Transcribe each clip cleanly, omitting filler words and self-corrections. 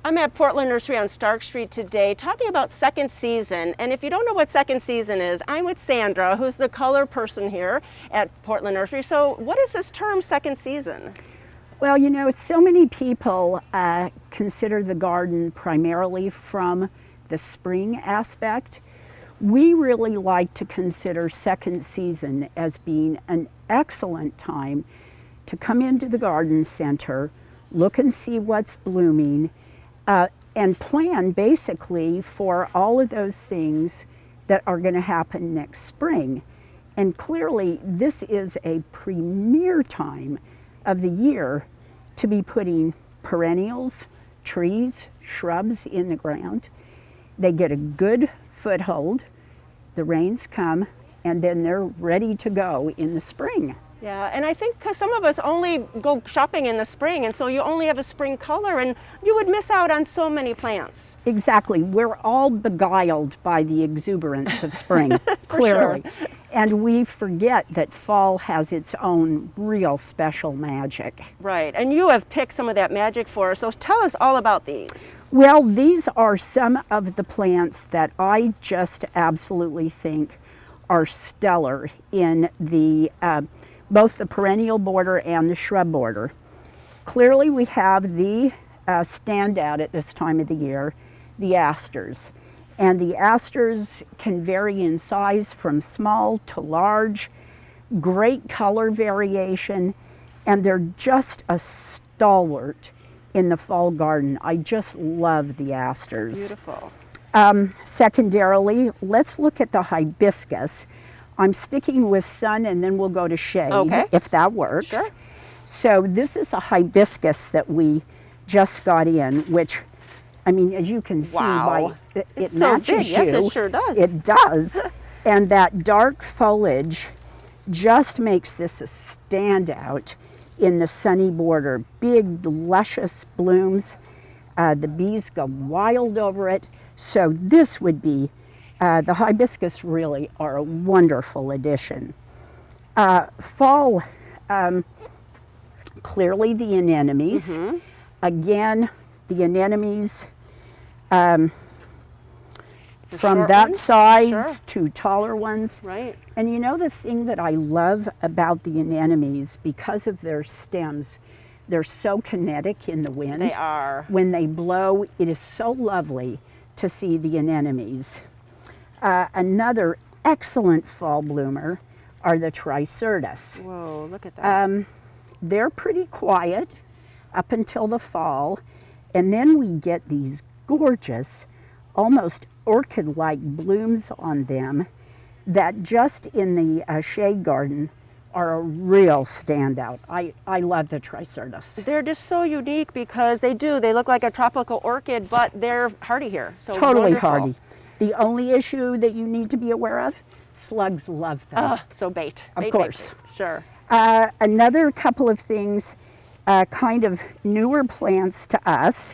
I'm at Portland Nursery on Stark Street today talking about second season. And if you don't know what second season is, I'm with Sandra, who's the color person here at Portland Nursery. So what is this term, second season? Well, you know, so many people consider the garden primarily from the spring aspect. We really like to consider second season as being an excellent time to come into the garden center, look and see what's blooming, and plan basically for all of those things that are going to happen next spring. And clearly this is a premier time of the year to be putting perennials, trees, shrubs in the ground. They get a good foothold, the rains come, and then they're ready to go in the spring. Yeah, and I think because some of us only go shopping in the spring, and so you only have a spring color, and you would miss out on so many plants. Exactly. We're all beguiled by the exuberance of spring, clearly. Sure. And we forget that fall has its own real special magic. Right, and you have picked some of that magic for us, so tell us all about these. Well, these are some of the plants that I just absolutely think are stellar in the both the perennial border and the shrub border. Clearly we have the standout at this time of the year, the asters. And the asters can vary in size from small to large, great color variation, and they're just a stalwart in the fall garden. I just love the asters. Beautiful. Secondarily, let's look at the hibiscus. I'm sticking with sun and then we'll go to shade, okay, if that works. Sure. So this is a hibiscus that we just got in, which, I mean, as you can see, wow, it it's matches so big. you. Yes, it sure does. It does. And that dark foliage just makes this a standout in the sunny border. Big, luscious blooms. The bees go wild over it. So this would be, the hibiscus really are a wonderful addition. Fall, clearly the anemones. Mm-hmm. Again, the anemones from that ones? size Sure. to taller ones. Right. And you know the thing that I love about the anemones, because of their stems, they're so kinetic in the wind. They are. When they blow, it is so lovely to see the anemones. Another excellent fall bloomer are the Triceratops. Whoa, look at that. They're pretty quiet up until the fall, and then we get these gorgeous, almost orchid-like blooms on them that just in the shade garden are a real standout. I love the Triceratops. They're just so unique because they look like a tropical orchid, but they're hardy here. So Totally wonderful. hardy. The only issue that you need to be aware of, slugs love them. So bait. Of Bait, course. Bait. Sure. Another couple of things, kind of newer plants to us.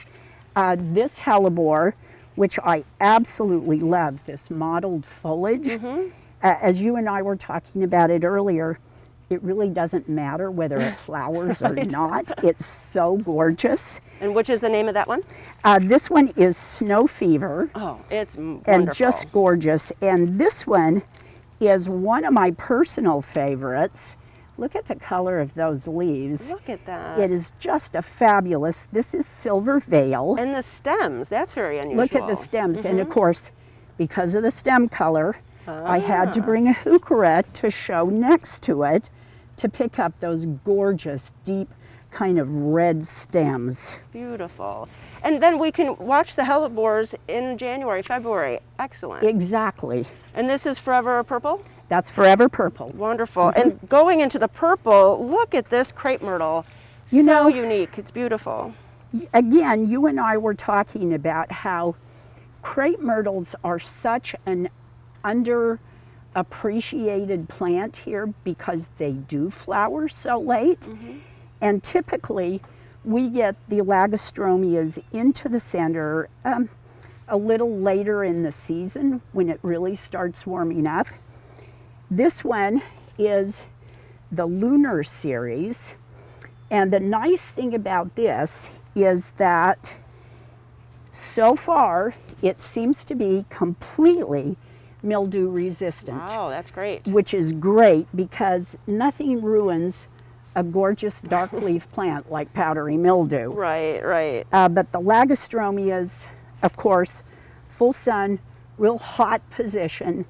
This Hellebore, which I absolutely love, this mottled foliage. Mm-hmm. As you and I were talking about it earlier, it really doesn't matter whether it flowers or not. It's so gorgeous. And which is the name of that one? This one is Snow Fever. Oh, it's wonderful. And just gorgeous. And this one is one of my personal favorites. Look at the color of those leaves. Look at that. It is just a fabulous. This is Silver Veil. And the stems, that's very unusual. Look at the stems. And of course, because of the stem color, I had to bring a heuchera to show next to it to pick up those gorgeous, deep, kind of red stems. Beautiful. And then we can watch the hellebores in January, February. Excellent. Exactly. And this is Forever Purple? That's Forever Purple. Wonderful. And going into the purple, look at this crepe myrtle. You so know, unique. It's beautiful. Again, you and I were talking about how crepe myrtles are such an underappreciated plant here because they do flower so late. And typically we get the lagostromias into the center a little later in the season when it really starts warming up. This one is the Lunar series, and the nice thing about this is that So far, it seems to be completely mildew resistant. Wow, that's great. Which is great because nothing ruins a gorgeous dark leaf plant like powdery mildew. Right, right. But the lagostromias, of course, full sun, real hot position,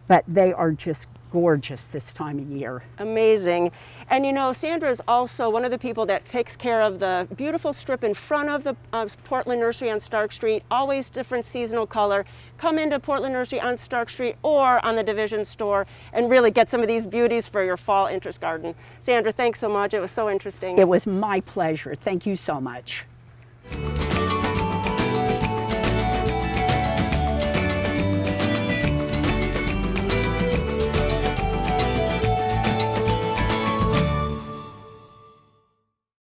but they are just gorgeous this time of year. Amazing. And you know, Sandra is also one of the people that takes care of the beautiful strip in front of the Portland Nursery on Stark Street, always different seasonal color. Come into Portland Nursery on Stark Street or on the Division store and really get some of these beauties for your fall interest garden. Sandra, thanks so much. It was so interesting. It was my pleasure. Thank you so much.